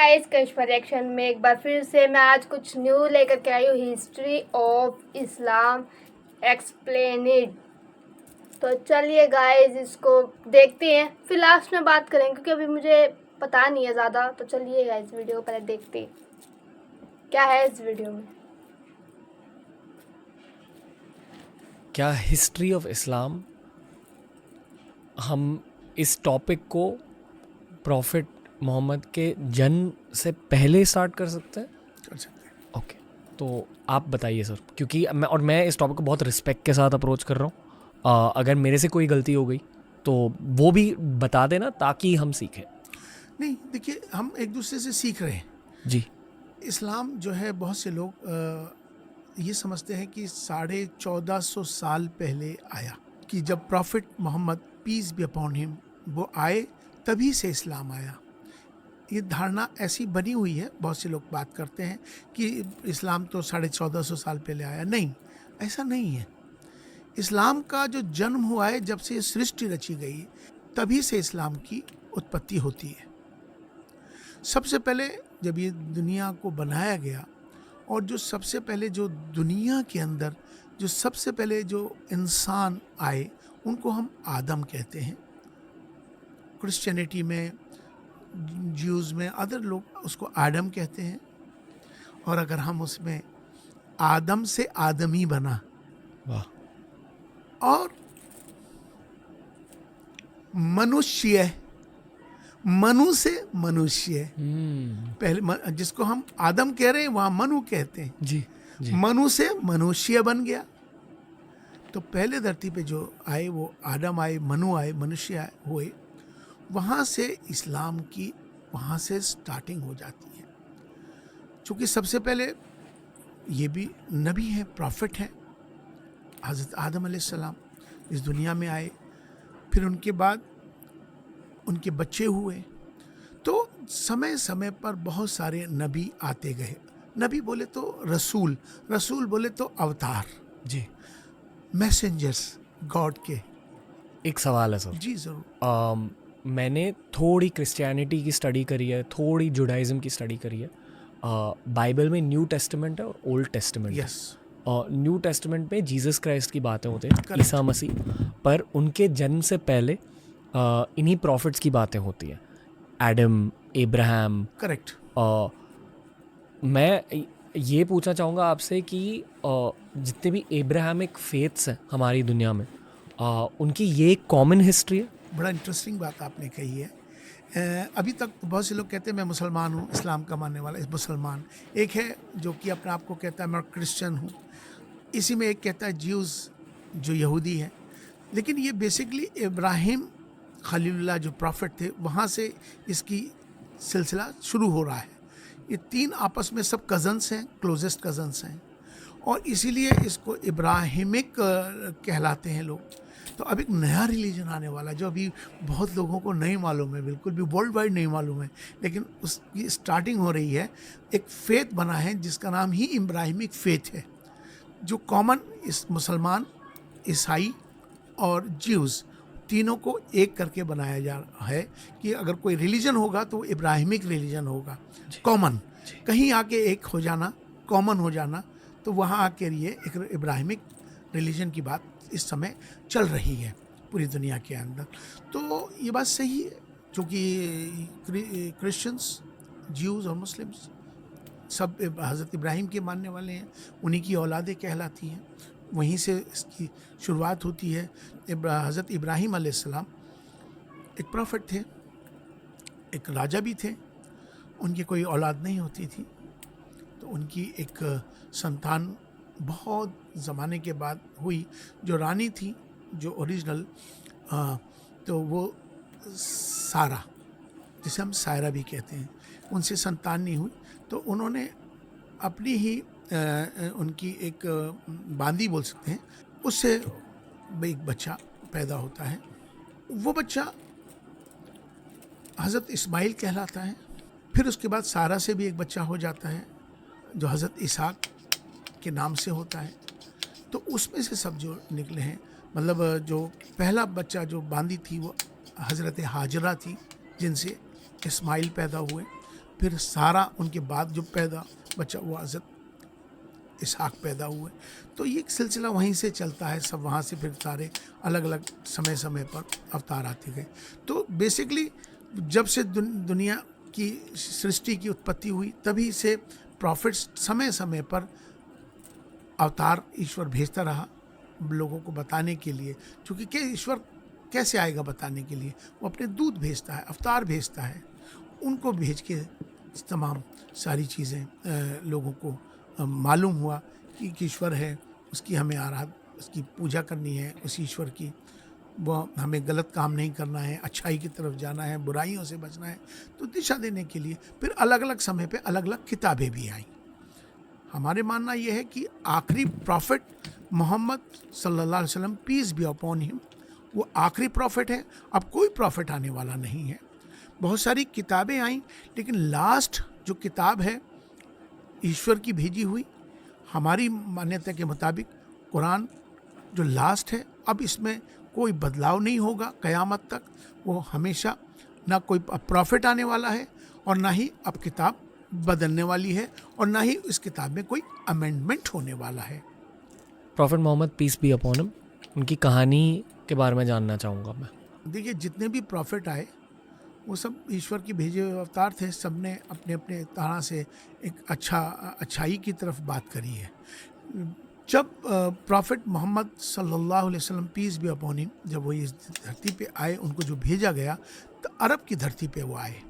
Guys करिश्मा reaction में एक बार फिर से मैं आज कुछ न्यू लेकर के आई हूँ। History of Islam explained. तो चलिए गाइस इसको देखते हैं, फिर लास्ट में बात करेंगे क्योंकि अभी मुझे पता नहीं है ज़्यादा। तो चलिए गाइस वीडियो को पहले देखते हैं क्या है इस वीडियो में। क्या हिस्ट्री ऑफ इस्लाम, हम इस टॉपिक को प्रॉफिट मोहम्मद के जन्म से पहले स्टार्ट कर सकते हैं? कर सकते हैं। ओके, तो आप बताइए सर, क्योंकि मैं इस टॉपिक को बहुत रिस्पेक्ट के साथ अप्रोच कर रहा हूँ। अगर मेरे से कोई गलती हो गई तो वो भी बता देना ताकि हम सीखें। नहीं, देखिए, हम एक दूसरे से सीख रहे हैं। जी। इस्लाम जो है, बहुत से लोग ये समझते हैं कि 1450 साल पहले आया, कि जब prophet Muhammad peace be upon him वो आए तभी से इस्लाम आया। ये धारणा ऐसी बनी हुई है। बहुत से लोग बात करते हैं कि इस्लाम तो 1450 साल पहले आया। नहीं, ऐसा नहीं है। इस्लाम का जो जन्म हुआ है, जब से सृष्टि रची गई तभी से इस्लाम की उत्पत्ति होती है। सबसे पहले जब ये दुनिया को बनाया गया, और जो सबसे पहले जो दुनिया के अंदर जो सबसे पहले जो इंसान आए, उनको हम आदम कहते हैं। क्रिश्चियनिटी में, ज्यूज़ में, अदर लोग उसको आदम कहते हैं। और अगर हम उसमें आदम से आदमी बना, वाह। और मनुष्य, मनु से मनुष्य, पहले जिसको हम आदम कह रहे हैं वहाँ मनु कहते हैं। जी जी। मनु से मनुष्य बन गया। तो पहले धरती पे जो आए वो आदम आए, मनु आए, मनुष्य आए हुए। वहाँ से इस्लाम की वहाँ से स्टार्टिंग हो जाती है। चूँकि सबसे पहले ये भी नबी हैं, प्रॉफिट हैं। हज़रत आदम अलैहिस्सलाम इस दुनिया में आए, फिर उनके बाद उनके बच्चे हुए। तो समय समय पर बहुत सारे नबी आते गए। नबी बोले तो रसूल, रसूल बोले तो अवतार, जी। मैसेंजर्स गॉड के। एक सवाल है सर। जी ज़रूर। मैंने थोड़ी क्रिश्चियनिटी की स्टडी करी है, थोड़ी जुडाइज़म की स्टडी करी है। बाइबल में न्यू टेस्टामेंट है और ओल्ड टेस्टामेंट है। यस। न्यू टेस्टामेंट में जीसस क्राइस्ट की बातें होती हैं, Correct. ईसा मसीह, पर उनके जन्म से पहले इन्हीं प्रॉफिट्स की बातें होती हैं, एडम, इब्राहिम। करेक्ट। मैं ये पूछना चाहूँगा आपसे कि जितने भी इब्राहिमिक फेथ्स हैं हमारी दुनिया में, उनकी ये एक कॉमन हिस्ट्री है। बड़ा इंटरेस्टिंग बात आपने कही है। अभी तक बहुत से लोग कहते हैं मैं मुसलमान हूँ, इस्लाम का मानने वाला मुसलमान। एक है जो कि अपने आप को कहता है मैं क्रिश्चियन हूँ। इसी में एक कहता है ज्यूज़, जो यहूदी है। लेकिन ये बेसिकली इब्राहिम खलीलुल्लाह जो प्रॉफिट थे, वहाँ से इसकी सिलसिला शुरू हो रहा है। ये तीन आपस में सब कज़न्स हैं, क्लोजेस्ट कज़न्स हैं, और इसीलिए इसको इब्राहिमिक कहलाते हैं लोग। तो अब एक नया रिलीजन आने वाला, जो अभी बहुत लोगों को नहीं मालूम है, बिल्कुल भी वर्ल्ड वाइड नहीं मालूम है, लेकिन उसकी स्टार्टिंग हो रही है। एक फेथ बना है जिसका नाम ही इब्राहिमिक फेथ है, जो कॉमन इस मुसलमान, ईसाई और ज्यूज़ तीनों को एक करके बनाया जा रहा है कि अगर कोई रिलीजन होगा तो इब्राहिमिक रिलीजन होगा। कॉमन, कहीं आके एक हो जाना, कॉमन हो जाना, तो वहाँ आके ये एक इब्राहिमिक रिलीजन की बात इस समय चल रही है पूरी दुनिया के अंदर। तो ये बात सही है, क्योंकि क्रिश्चियंस, ज्यूज़ और मुस्लिम्स सब हज़रत इब्राहिम के मानने वाले हैं, उन्हीं की औलादें कहलाती हैं। वहीं से इसकी शुरुआत होती है। हज़रत इब्राहिम अलैहिस्सलाम एक प्रॉफिट थे, एक राजा भी थे। उनकी कोई औलाद नहीं होती थी, तो उनकी एक संतान बहुत ज़माने के बाद हुई, जो रानी थी, जो ओरिजिनल, तो वो सारा, जिसे हम सायरा भी कहते हैं, उनसे संतान नहीं हुई। तो उन्होंने अपनी ही उनकी एक बांदी बोल सकते हैं, उससे एक बच्चा पैदा होता है। वो बच्चा हज़रत इस्माइल कहलाता है। फिर उसके बाद सारा से भी एक बच्चा हो जाता है, जो हज़रत इसाक के नाम से होता है। तो उसमें से सब जो निकले हैं, मतलब जो पहला बच्चा जो बांदी थी वो हज़रत हाजरा थी, जिनसे इस्माइल पैदा हुए। फिर सारा उनके बाद जो पैदा बच्चा वो हज़रत इसहाक पैदा हुए। तो ये एक सिलसिला वहीं से चलता है, सब वहाँ से फिर सारे अलग अलग समय समय पर अवतार आते गए। तो बेसिकली जब से दुनिया की सृष्टि की उत्पत्ति हुई तभी से प्रॉफिट्स समय समय पर अवतार ईश्वर भेजता रहा लोगों को बताने के लिए। क्योंकि ईश्वर कैसे आएगा बताने के लिए, वो अपने दूत भेजता है, अवतार भेजता है, उनको भेज के तमाम सारी चीज़ें लोगों को मालूम हुआ कि ईश्वर है, उसकी हमें उसकी पूजा करनी है, उस ईश्वर की वो हमें गलत काम नहीं करना है, अच्छाई की तरफ जाना है, बुराइयों से बचना है। तो दिशा देने के लिए फिर अलग अलग समय पे अलग अलग किताबें भी आईं। हमारे मानना यह है कि आखिरी प्रॉफिट मोहम्मद सल्लल्लाहु अलैहि वसल्लम, पीस बी अपॉन हिम, वो आखिरी प्रॉफिट है। अब कोई प्रॉफिट आने वाला नहीं है। बहुत सारी किताबें आईं, लेकिन लास्ट जो किताब है ईश्वर की भेजी हुई, हमारी मान्यता के मुताबिक कुरान जो लास्ट है। अब इसमें कोई बदलाव नहीं होगा क़यामत तक। वो हमेशा ना कोई प्रॉफिट आने वाला है और ना ही अब किताब बदलने वाली है और ना ही इस किताब में कोई अमेंडमेंट होने वाला है। Prophet Muhammad peace be upon him, उनकी कहानी के बारे में जानना चाहूँगा मैं। देखिए, जितने भी प्रॉफिट आए वो सब ईश्वर की भेजे हुए अवतार थे। सब ने अपने अपने तरह से एक अच्छाई की तरफ बात करी है। जब प्रॉफिट मोहम्मद सल्लल्लाहु अलैहि वसल्लम, पीस बी अपॉन हिम, जब वो इस धरती पे आए, उनको जो भेजा गया तो अरब की धरती पे वो आए।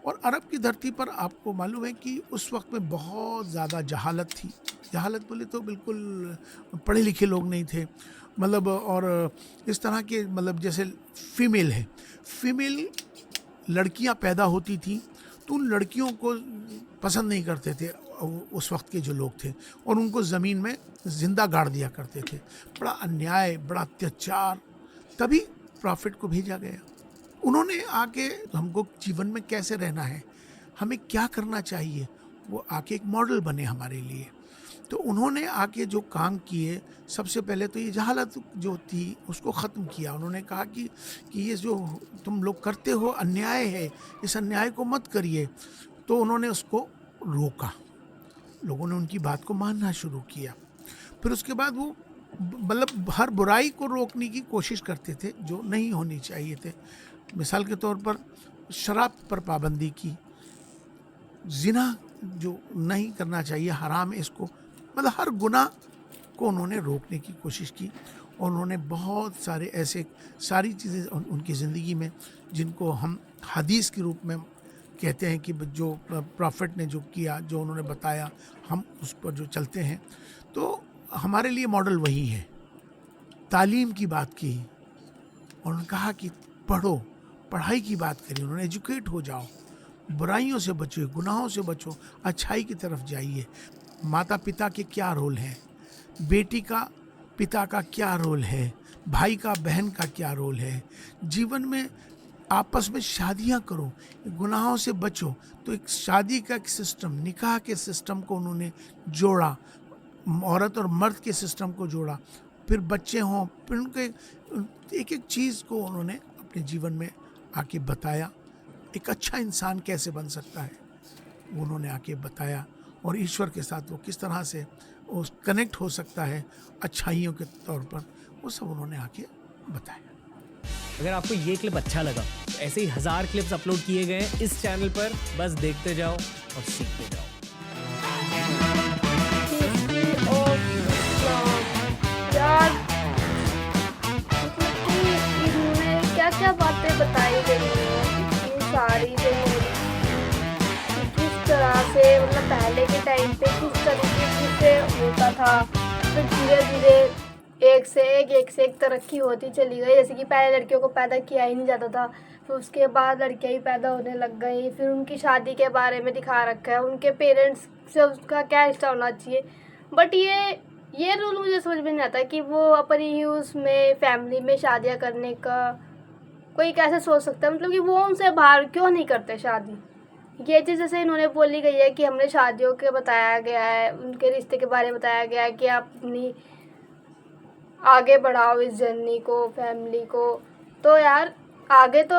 और अरब की धरती पर आपको मालूम है कि उस वक्त में बहुत ज़्यादा जहालत थी। जहालत बोले तो बिल्कुल पढ़े लिखे लोग नहीं थे, मतलब, और इस तरह के, मतलब जैसे फीमेल लड़कियां पैदा होती थी तो उन लड़कियों को पसंद नहीं करते थे उस वक्त के जो लोग थे, और उनको ज़मीन में जिंदा गाड़ दिया करते थे। बड़ा अन्याय, बड़ा अत्याचार। तभी प्रॉफिट को भेजा गया। उन्होंने आके हमको जीवन में कैसे रहना है, हमें क्या करना चाहिए, वो आके एक मॉडल बने हमारे लिए। तो उन्होंने आके जो काम किए, सबसे पहले तो ये जहालत जो थी उसको ख़त्म किया। उन्होंने कहा कि ये जो तुम लोग करते हो अन्याय है, इस अन्याय को मत करिए। तो उन्होंने उसको रोका, लोगों ने उनकी बात को मानना शुरू किया। फिर उसके बाद वो मतलब हर बुराई को रोकने की कोशिश करते थे जो नहीं होनी चाहिए थे। मिसाल के तौर पर शराब पर पाबंदी की, जिना जो नहीं करना चाहिए, हराम है इसको, मतलब हर गुनाह को उन्होंने रोकने की कोशिश की। और उन्होंने बहुत सारे ऐसे सारी चीज़ें उनकी ज़िंदगी में जिनको हम हदीस के रूप में कहते हैं कि जो प्रॉफिट ने जो किया, जो उन्होंने बताया, हम उस पर जो चलते हैं तो हमारे लिए मॉडल वही है। तालीम की बात की और उन्होंने कहा कि पढ़ो, पढ़ाई की बात करी उन्होंने, एजुकेट हो जाओ, बुराइयों से बचो, गुनाहों से बचो, अच्छाई की तरफ जाइए। माता पिता के क्या रोल है, बेटी का पिता का क्या रोल है, भाई का बहन का क्या रोल है, जीवन में आपस में शादियां करो, गुनाहों से बचो। तो एक शादी का एक सिस्टम, निकाह के सिस्टम को उन्होंने जोड़ा, औरत और मर्द के सिस्टम को जोड़ा। फिर बच्चे हों, फिर उनके एक एक चीज़ को उन्होंने अपने जीवन में आके बताया। एक अच्छा इंसान कैसे बन सकता है वो उन्होंने आके बताया, और ईश्वर के साथ वो किस तरह से वो कनेक्ट हो सकता है अच्छाइयों के तौर पर, वो सब उन्होंने आके बताया। अगर आपको ये क्लिप अच्छा लगा तो ऐसे ही 1000 क्लिप्स अपलोड किए गए हैं इस चैनल पर, बस देखते जाओ और सीखते जाओ। यार, मतलब कि इनमें क्या क्या बातें बताई गई हैं, इतनी सारी जो है, किस तरह से, मतलब पहले के टाइम पे किस तरीके से होता था, फिर धीरे धीरे एक से एक तरक्की होती चली गई। जैसे कि पहले लड़कियों को पैदा किया ही नहीं जाता था, फिर उसके बाद लड़कियां ही पैदा होने लग गई। फिर उनकी शादी के बारे में दिखा रखा है, उनके पेरेंट्स से उसका क्या रिश्ता होना चाहिए। बट ये रूल मुझे समझ में नहीं आता कि वो अपनी यूज़ में फैमिली में शादियां करने का कोई कैसे सोच सकता है, मतलब कि वो उनसे बाहर क्यों नहीं करते शादी। ये चीज़ जैसे इन्होंने बोली गई है कि हमने शादियों के बताया गया है, उनके रिश्ते के बारे में बताया गया है कि आप अपनी आगे बढ़ाओ इस जर्नी को, फैमिली को। तो यार आगे तो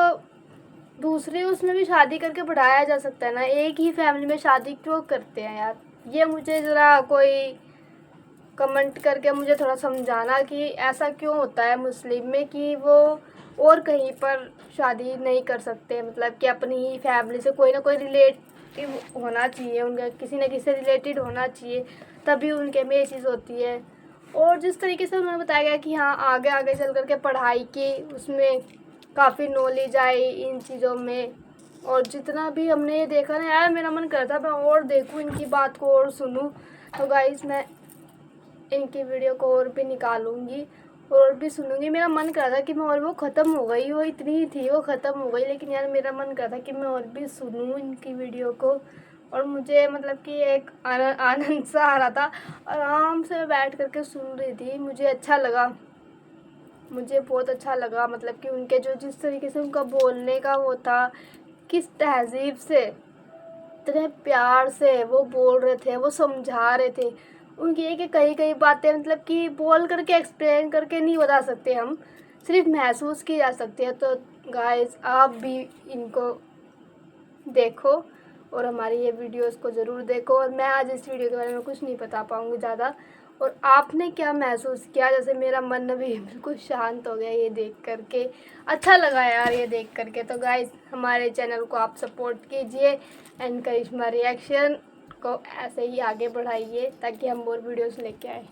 दूसरे उसमें भी शादी करके बढ़ाया जा सकता है ना, एक ही फैमिली में शादी क्यों करते हैं यार? ये मुझे ज़रा कोई कमेंट करके मुझे थोड़ा समझाना कि ऐसा क्यों होता है मुस्लिम में कि वो और कहीं पर शादी नहीं कर सकते, मतलब कि अपनी ही फैमिली से कोई ना कोई रिलेटिव होना चाहिए, उनका किसी न किसी से रिलेटेड होना चाहिए, तभी उनके में ये चीज़ होती है। और जिस तरीके से उन्होंने बताया गया कि हाँ आगे आगे चल कर के पढ़ाई की उसमें काफ़ी नॉलेज आई इन चीज़ों में, और जितना भी हमने ये देखा ना यार, मेरा मन करता मैं और देखूँ इनकी बात को और सुनूँ। तो गाइस मैं इनकी वीडियो को और भी निकालूंगी और भी सुनूंगी। मेरा मन कर रहा था कि मैं, और वो ख़त्म हो गई, वो इतनी ही थी वो ख़त्म हो गई, लेकिन यार मेरा मन कर रहा था कि मैं और भी सुनूं इनकी वीडियो को। और मुझे मतलब कि एक आनंद सा आ रहा था, आराम से मैं बैठ करके सुन रही थी, मुझे अच्छा लगा, मुझे बहुत अच्छा लगा। मतलब कि उनके जो जिस तरीके से उनका बोलने का वो था, किस तहज़ीब से, इतने प्यार से वो बोल रहे थे, वो समझा रहे थे। उनकी एक कई कई बातें मतलब कि बोल करके एक्सप्लेन करके नहीं बता सकते हम, सिर्फ महसूस की जा सकती है। तो गाइस आप भी इनको देखो और हमारी ये वीडियोस को ज़रूर देखो। और मैं आज इस वीडियो के बारे में कुछ नहीं बता पाऊँगी ज़्यादा। और आपने क्या महसूस किया? जैसे मेरा मन अभी बिल्कुल शांत हो गया ये देख करके, अच्छा लगा यार ये देख करके। तो गाइस हमारे चैनल को आप सपोर्ट कीजिए एंड करिश्मा रिएक्शन को ऐसे ही आगे बढ़ाइए ताकि हम और वीडियोस लेके आए।